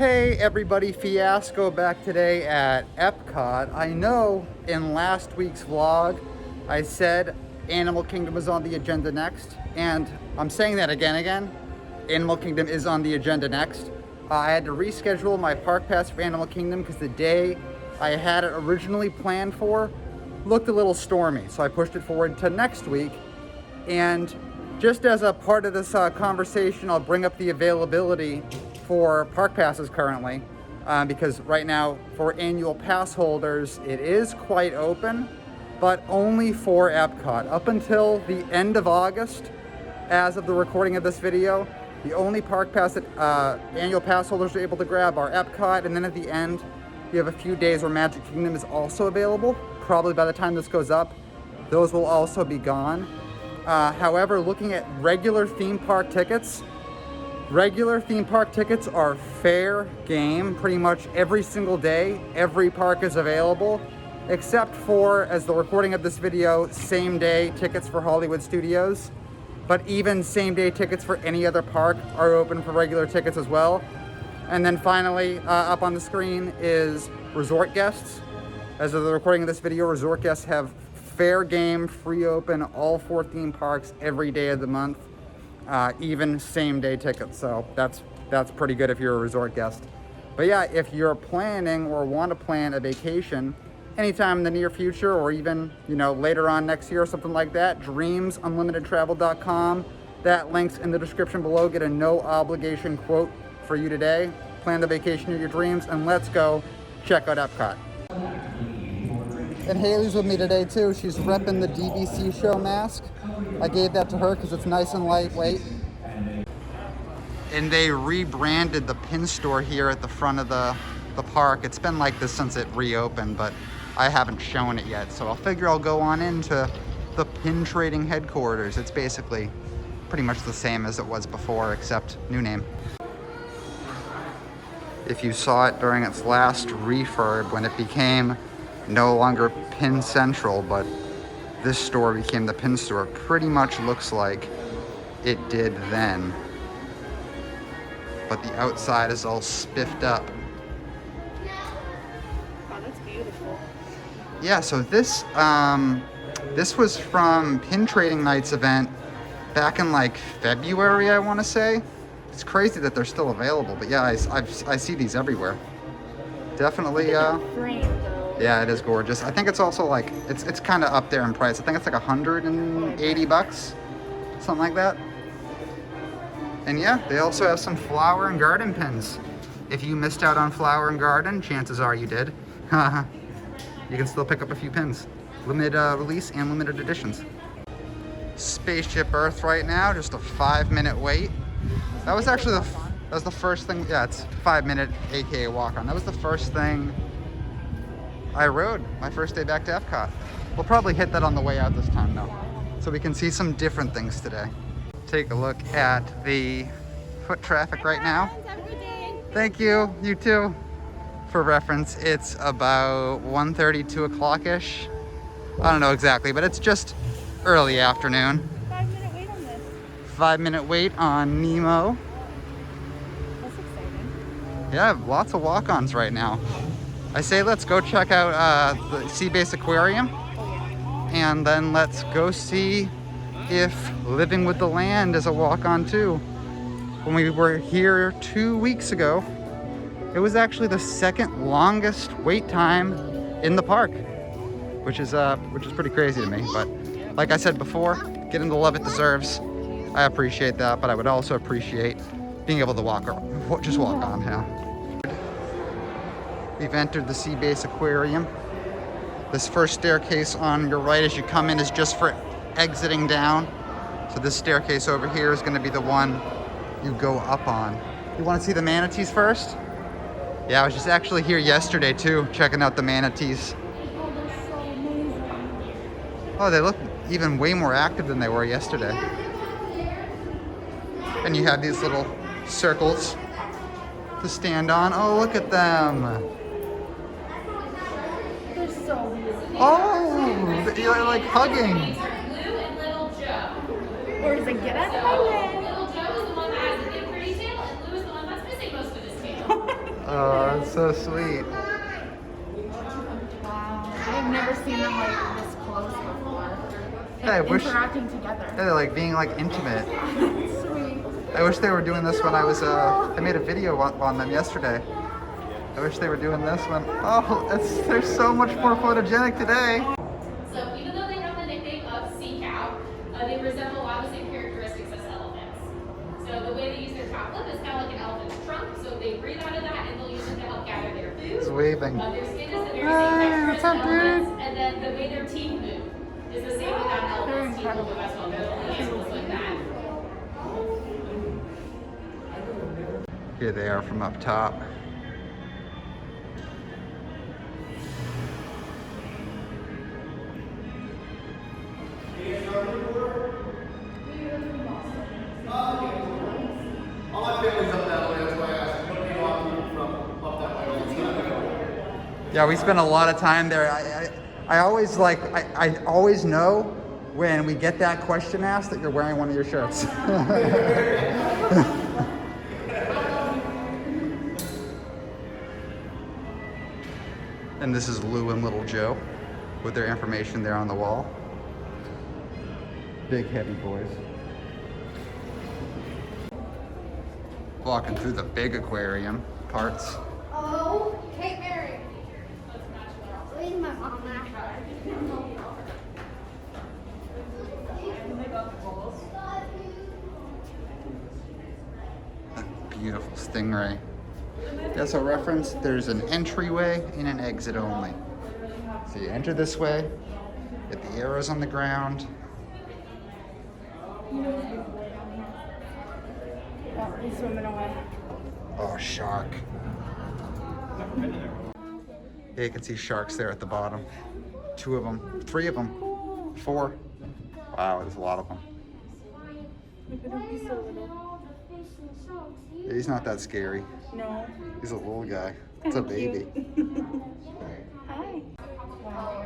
Hey everybody, Fiasco back today at Epcot. I know in last week's vlog I said Animal Kingdom was on the agenda next, and I'm saying that again. Animal Kingdom is on the agenda next. I had to reschedule my park pass for Animal Kingdom because the day I had it originally planned for looked a little stormy, so I pushed it forward to next week. And just as a part of this conversation, I'll bring up the availability for park passes currently, because right now for annual pass holders it is quite open, but only for Epcot. Up until the end of August, as of the recording of this video, the only park pass that annual pass holders are able to grab are Epcot, and then at the end you have a few days where Magic Kingdom is also available. Probably by the time this goes up, those will also be gone. However, looking at regular theme park tickets are fair game. Pretty much every single day, every park is available, except for, as the recording of this video, same day tickets for Hollywood Studios. But even same day tickets for any other park are open for regular tickets as well. And then finally, up on the screen is resort guests. As of the recording of this video, resort guests have fair game, free open, all 4 theme parks every day of the month. Even same day tickets, so that's pretty good if you're a resort guest. But yeah, if you're planning or want to plan a vacation anytime in the near future, or even, you know, later on next year or something like that, dreamsunlimitedtravel.com. That link's in the description below. Get a no obligation quote for you today. Plan the vacation of your dreams, and let's go check out Epcot. And Haley's with me today too. She's repping the DVC show mask. I gave that to her because it's nice and lightweight. And they rebranded the pin store here at the front of the park. It's been like this since it reopened, but I haven't shown it yet. So I'll figure I'll go on into the pin trading headquarters. It's basically pretty much the same as it was before, except new name. If you saw it during its last refurb, when it became no longer Pin Central, but this store became the pin store, pretty much looks like it did then. But the outside is all spiffed up. Wow, that's beautiful. Yeah, so this was from Pin Trading Night's event back in like February, I want to say. It's crazy that they're still available, but yeah, I see these everywhere. Definitely. Yeah, it is gorgeous. I think it's also like, it's kind of up there in price. I think it's like $180, something like that. And yeah, they also have some flower and garden pins. If you missed out on flower and garden, chances are you did. You can still pick up a few pins. Limited release and limited editions. Spaceship Earth right now, just a 5-minute wait. That was actually that was the first thing. Yeah, it's 5-minute aka walk-on. That was the first thing I rode my first day back to Epcot. We'll probably hit that on the way out this time though, so we can see some different things today. Take a look at the foot traffic right now. Have a good day. Thank you, you too. For reference, it's about 1:30, 2 o'clock-ish. I don't know exactly, but it's just early afternoon. 5-minute wait on this. 5-minute wait on Nemo. That's exciting. Yeah, lots of walk-ons right now. I say let's go check out the Sea-Base Aquarium, and then let's go see if Living with the Land is a walk-on too. When we were here 2 weeks ago, it was actually the second longest wait time in the park, which is pretty crazy to me. But like I said before, getting the love it deserves. I appreciate that, but I would also appreciate being able to just walk on. Yeah. We've entered the Sea-Base Aquarium. This first staircase on your right as you come in is just for exiting down. So this staircase over here is going to be the one you go up on. You want to see the manatees first? Yeah, I was just actually here yesterday too, checking out the manatees. Oh, they're so amazing. Oh, they look even way more active than they were yesterday. And you have these little circles to stand on. Oh, look at them. They're so beautiful. Oh, you're like hugging. Or is it get out of my way? Little Joe is the one that has the big pretty tail, and Blue is the one that's missing most of his tail. Oh, that's so sweet. Wow. I've never seen them like this close before. Yeah, I wish. Interacting together. Yeah, they're like being like intimate. Sweet. I wish they were doing this when I was. I made a video on them yesterday. I wish they were doing this one. Oh, they're so much more photogenic today. So even though they have the nickname of sea cow, they resemble a lot of the same characteristics as elephants. So the way they use their top lip is kind of like an elephant's trunk. So they breathe out of that and they'll use it to help gather their food. It's waving. Their skin is the very same texture What's as up, elephants. dude? And then the way their teeth move is the same way that an elephant's teeth will move as well. They're the only animals like that. Here they are from up top. All my family's up that way, that's why I asked. Nobody from up that way. Yeah, we spend a lot of time there. I always I always know when we get that question asked that you're wearing one of your shirts. And this is Lou and Little Joe with their information there on the wall. Big heavy boys. Walking through the big aquarium parts. Oh, Kate Mary. Where's my mom at? A beautiful stingray. That's a reference. There's an entryway and an exit only. So you enter this way, get the arrows on the ground. Oh, he's swimming away. Oh, shark. Yeah, you can see sharks there at the bottom. 2 of them, 3 of them, 4. Wow, there's a lot of them. Look at him, he's so little. Yeah, he's not that scary. No. He's a little guy. It's a baby. Hi. Wow.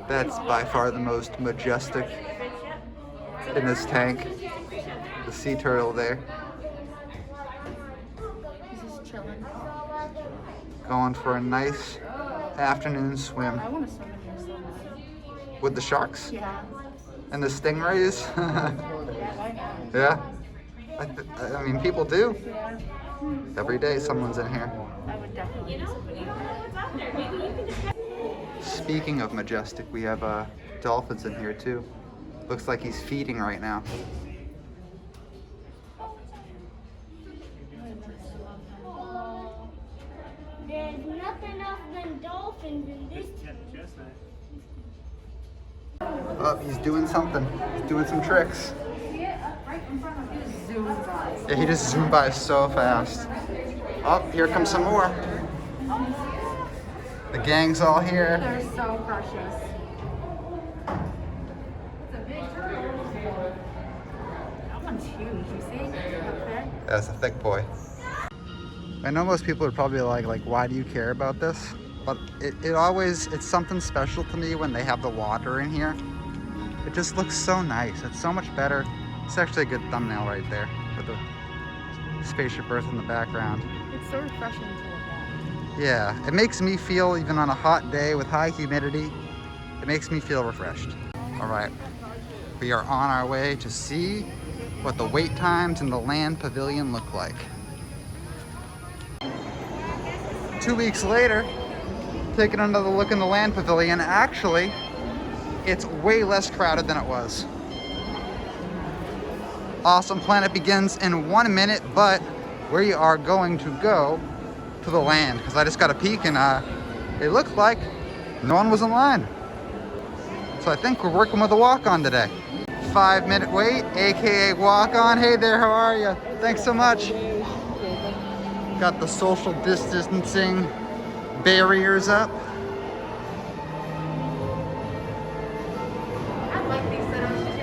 That's by far the most majestic in this tank. The sea turtle there. He's just chilling. Going for a nice afternoon swim I want to swim in here so bad. with the sharks Yeah. and the stingrays. Yeah, why not? Yeah. I mean, people do. Yeah. Every day someone's in here. I would definitely. Speaking of majestic, we have dolphins in here too. Looks like he's feeding right now. There's nothing else than dolphins in this. Oh, he's doing something. He's doing some tricks. Yeah, he just zoomed by so fast. Oh, here comes some more. The gang's all here. They're so precious. That one's huge, you see? Up there? That's a thick boy. I know most people are probably like, why do you care about this? But it's something special to me when they have the water in here. It just looks so nice. It's so much better. It's actually a good thumbnail right there with the spaceship Earth in the background. It's so refreshing to look at. Yeah, it makes me feel, even on a hot day with high humidity, it makes me feel refreshed. All right, we are on our way to see what the wait times in the land pavilion look like. 2 weeks later, taking another look in the land pavilion. Actually, it's way less crowded than it was. Awesome Planet begins in 1 minute, but we are going to go to the land because I just got a peek and it looked like no one was in line. So I think we're working with a walk-on today. 5-minute wait, AKA walk-on. Hey there, how are you? Thanks so much. Got the social distancing barriers up.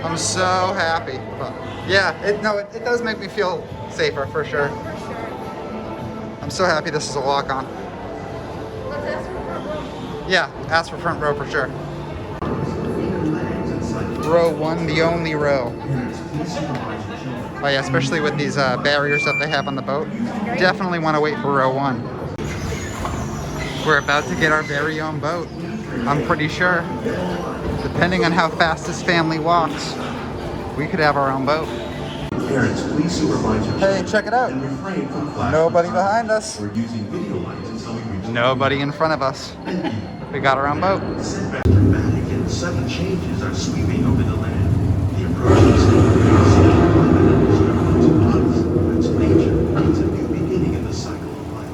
I'm so happy. But yeah, it does make me feel safer for sure. I'm so happy this is a walk-on. Let's ask for front row. Yeah, ask for front row for sure. Row 1, the only row. Oh yeah, especially with these barriers that they have on the boat. Definitely want to wait for row 1. We're about to get our very own boat. I'm pretty sure. Depending on how fast this family walks, we could have our own boat. Parents, please supervise your Hey, check it out. and refrain from flashing Nobody signs behind us. or using video lights until we reach Nobody in front of us. We got our own boat. dramatic and sudden changes are sweeping over the land. The approaching state is to us, but to nature, it's a new beginning in the cycle of life.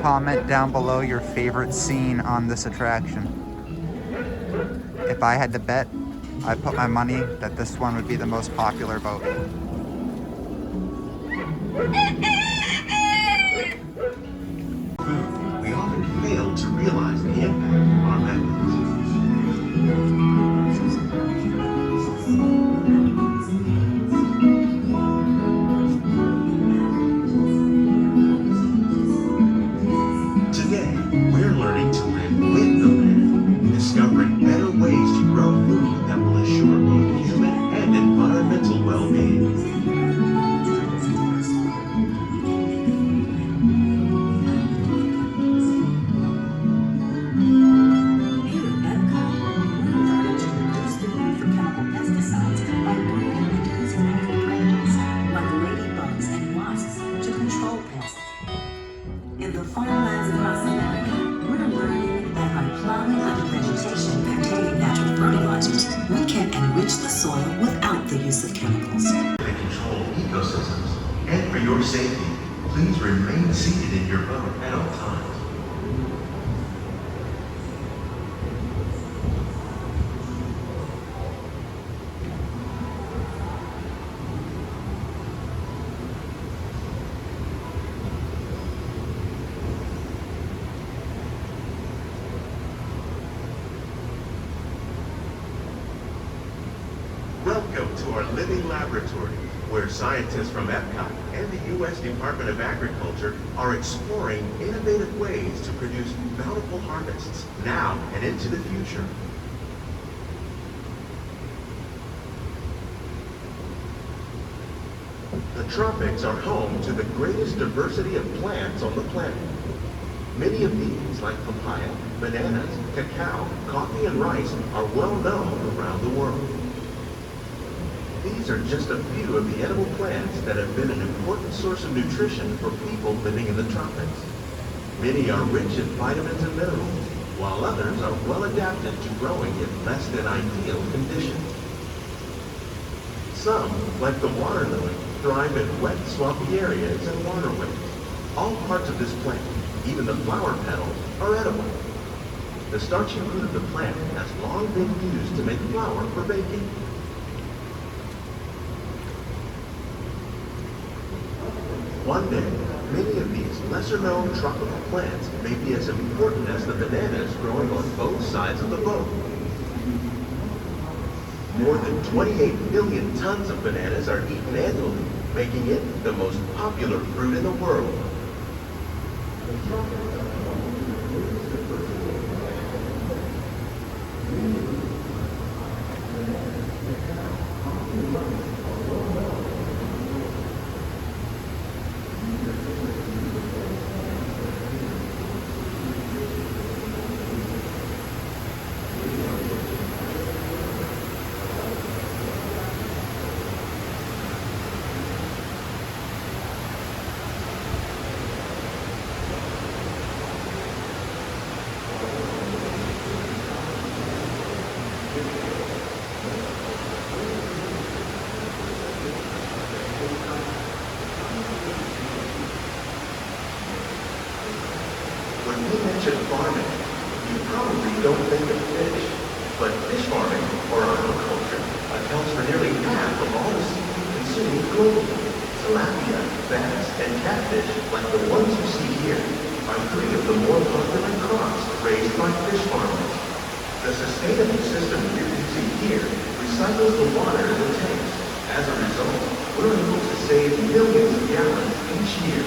Comment down below your favorite scene on this attraction. If I had to bet, I'd put my money that this one would be the most popular boat. We often fail to realize the impact of our methods. Today, we're learning to live with the land, discovering better ways to grow food that will assure both human and environmental well-being. Here at Epcot, we're learning to reduce the need for chemical pesticides by bringing and using natural predators like ladybugs and wasps to control pests. In the farmlands across America, we're learning that by plowing under vegetation containing natural fertilizers, we can enrich the soil without the use of chemicals. To control ecosystems, and for your safety, please remain seated in your boat at all times. Welcome to our living laboratory, where scientists from Epcot and the U.S. Department of Agriculture are exploring innovative ways to produce bountiful harvests now and into the future. The tropics are home to the greatest diversity of plants on the planet. Many of these, like papaya, bananas, cacao, coffee, and rice, are well known around the world. These are just a few of the edible plants that have been an important source of nutrition for people living in the tropics. Many are rich in vitamins and minerals, while others are well adapted to growing in less than ideal conditions. Some, like the water lily, thrive in wet, swampy areas and waterways. All parts of this plant, even the flower petals, are edible. The starchy root of the plant has long been used to make flour for baking. One day, many of these lesser-known tropical plants may be as important as the bananas growing on both sides of the boat. More than 28 billion tons of bananas are eaten annually, making it the most popular fruit in the world. When we mention farming, you probably don't think of fish, but fish farming, or aquaculture, accounts for nearly half of all the seafood consumed globally. Tilapia, bass, and catfish, like the ones you see here, are three of the more popular crops raised by fish farmers. The sustainable system we're using here recycles the water in the tanks. As a result, we're able to save millions of gallons each year.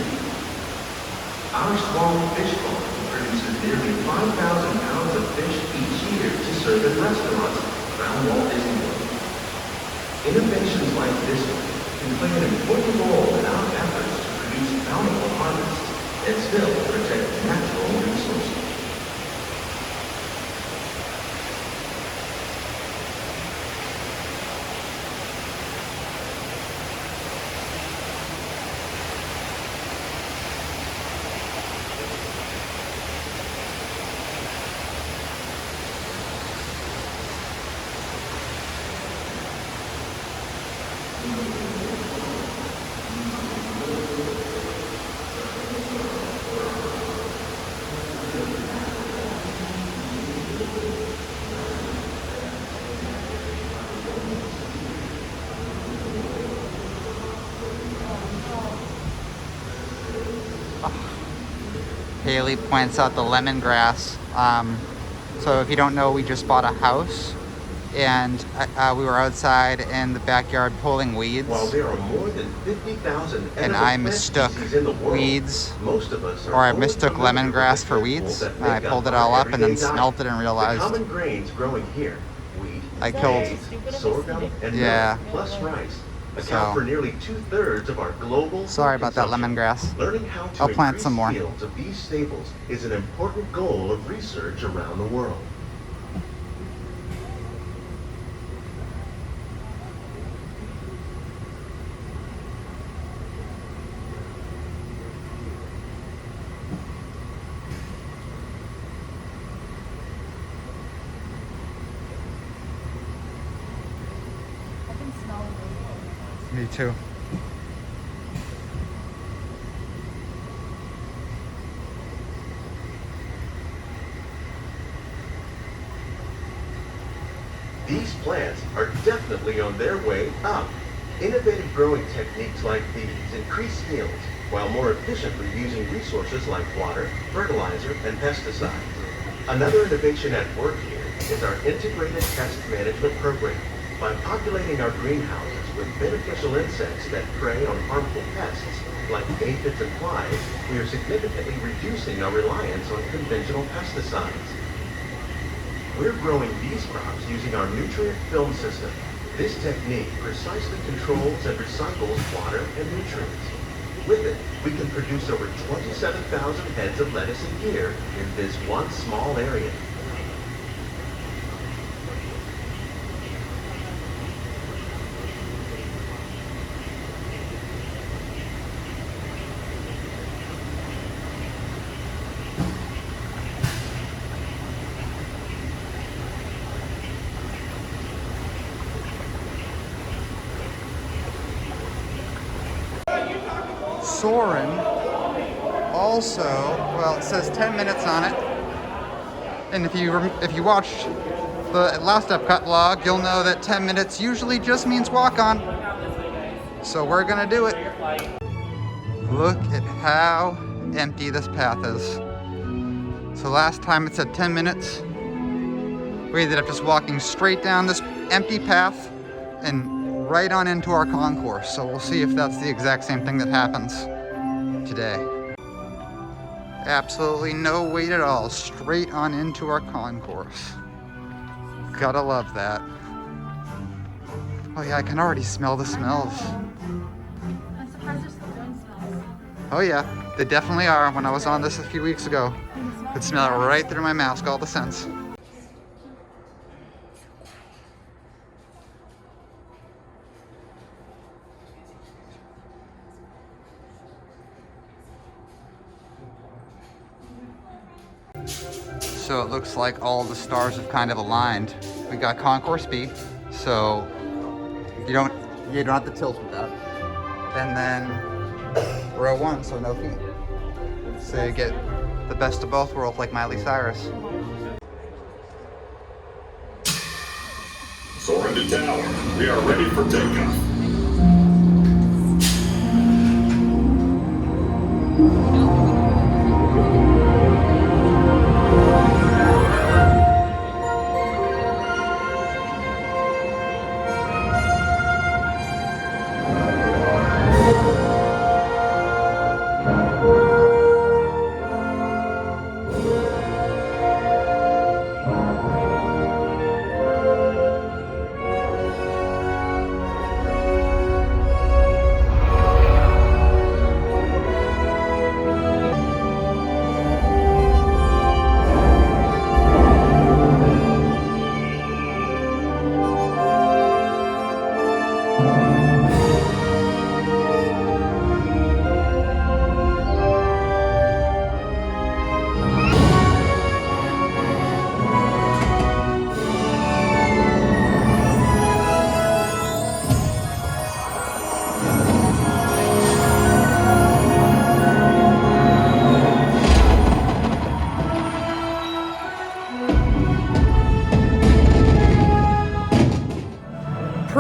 Our small fish farm produces nearly 5,000 pounds of fish each year to serve as Innovations like this one can play an important role in our efforts to produce bountiful harvests and still protect natural resources. Haley points out the lemongrass. So if you don't know, we just bought a house, and we were outside in the backyard pulling weeds. While there are more than 50,000 And I mistook weeds, most of us are or I mistook lemongrass for weeds. And I pulled it all up and then smelt it and The realized common grains growing here, wheat, I killed. maize, sorghum, and Yeah. millet, plus rice, account So, for nearly 2/3 of our global sorry food about that consumption. lemongrass. Learning how to I'll plant increase some more. yields of these staples is an important goal of research around the world. I can smell it. Me too. These plants are definitely on their way up. Innovative growing techniques like these increase yields while more efficiently using resources like water, fertilizer, and pesticides. Another innovation at work here is our integrated pest management program. By populating our greenhouses with beneficial insects that prey on harmful pests like aphids and flies, we are significantly reducing our reliance on conventional pesticides. We're growing these crops using our nutrient film system. This technique precisely controls and recycles water and nutrients. With it, we can produce over 27,000 heads of lettuce a year in this one small area. Soarin also, well, it says 10 minutes on it. And if you watched the last Epcot vlog, you'll know that 10 minutes usually just means walk on. So we're gonna do it. Look at how empty this path is. So last time it said 10 minutes. We ended up just walking straight down this empty path and right on into our concourse. So we'll see if that's the exact same thing that happens today. Absolutely no wait at all, straight on into our concourse. Gotta love that. Oh yeah, I can already smell the smells. I'm surprised they're still doing smells. Oh yeah, they definitely are. When I was on this a few weeks ago, could smell it right through my mask, all the scents. So it looks like all the stars have kind of aligned. We got Concourse B, so you don't have to tilt with that. And then row 1, so no feet. So you get the best of both worlds like Miley Cyrus. Soarin to tower. We are ready for takeoff.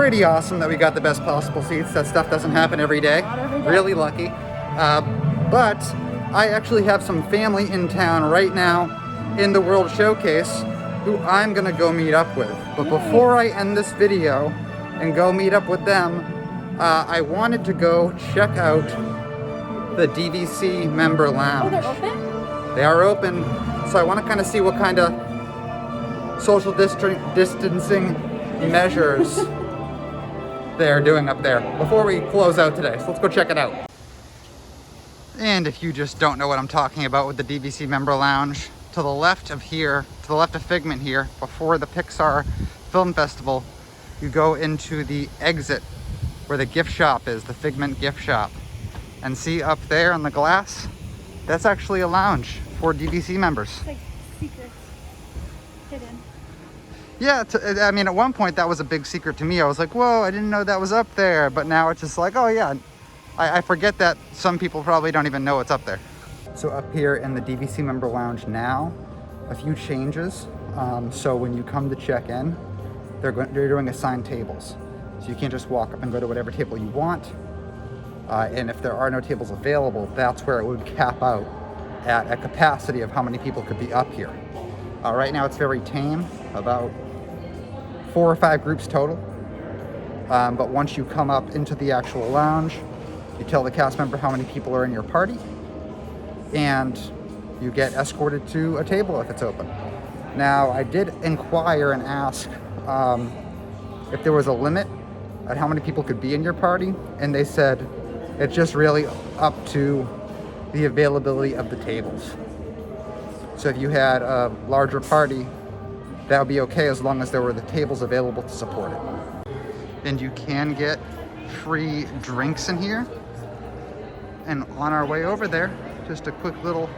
pretty awesome that we got the best possible seats. That stuff doesn't happen every day. Really lucky. But I actually have some family in town right now in the World Showcase who I'm gonna go meet up with. But before I end this video and go meet up with them, I wanted to go check out the DVC member lounge. Oh, they're open? They are open, so I want to kind of see what kind of social distancing measures they're doing up there before we close out today. So let's go check it out. And if you just don't know what I'm talking about with the DVC member lounge, to the left of here, to the left of Figment here, before the Pixar Film Festival, you go into the exit where the gift shop is, the Figment gift shop. And see up there on the glass, that's actually a lounge for DVC members. It's like secret, hidden. Yeah, I mean, at one point that was a big secret to me. I was like, whoa, I didn't know that was up there. But now it's just like, oh yeah, I forget that some people probably don't even know it's up there. So up here in the DVC member lounge now, a few changes. So when you come to check in, they're doing assigned tables. So you can't just walk up and go to whatever table you want. And if there are no tables available, that's where it would cap out at a capacity of how many people could be up here. Right now it's very tame, about 4 or 5 groups total. But once you come up into the actual lounge, you tell the cast member how many people are in your party, and you get escorted to a table if it's open. Now, I did inquire and ask if there was a limit at how many people could be in your party, and they said it's just really up to the availability of the tables. So if you had a larger party, that would be okay as long as there were the tables available to support it. And you can get free drinks in here. And on our way over there, just a quick little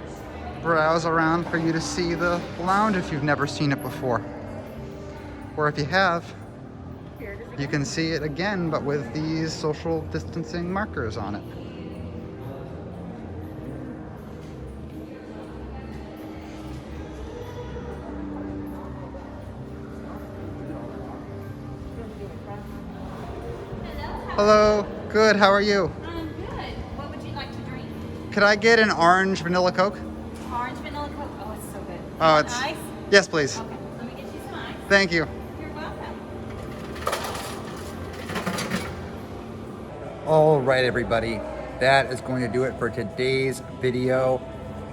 browse around for you to see the lounge if you've never seen it before. Or if you have, you can see it again, but with these social distancing markers on it. Hello, good, how are you? I'm good. What would you like to drink? Could I get an orange vanilla Coke? Orange vanilla Coke? Oh, it's so good. Oh, it's... Ice? Yes, please. Okay, let me get you some ice. Thank you. You're welcome. All right, everybody, that is going to do it for today's video.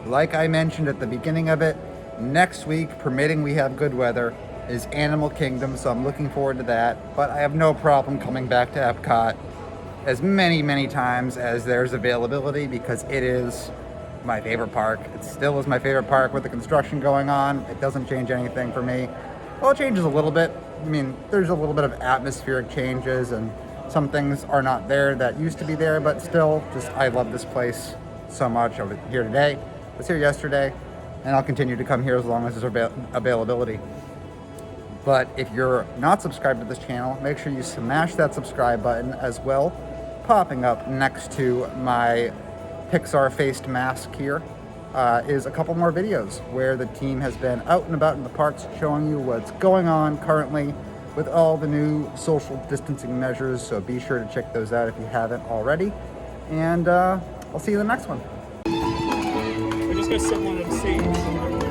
Like I mentioned at the beginning of it, next week, permitting we have good weather, is Animal Kingdom, so I'm looking forward to that. But I have no problem coming back to Epcot as many times as there's availability, because it is my favorite park. It still is my favorite park with the construction going on. It doesn't change anything for me. Well, it changes a little bit. I mean, there's a little bit of atmospheric changes, and some things are not there that used to be there, but still, just I love this place so much. I was here today, I was here yesterday, and I'll continue to come here as long as there's availability. But if you're not subscribed to this channel, make sure you smash that subscribe button as well. Popping up next to my Pixar faced mask here is a couple more videos where the team has been out and about in the parks showing you what's going on currently with all the new social distancing measures. So be sure to check those out if you haven't already. And I'll see you in the next one. We're just gonna sit in one of the seats.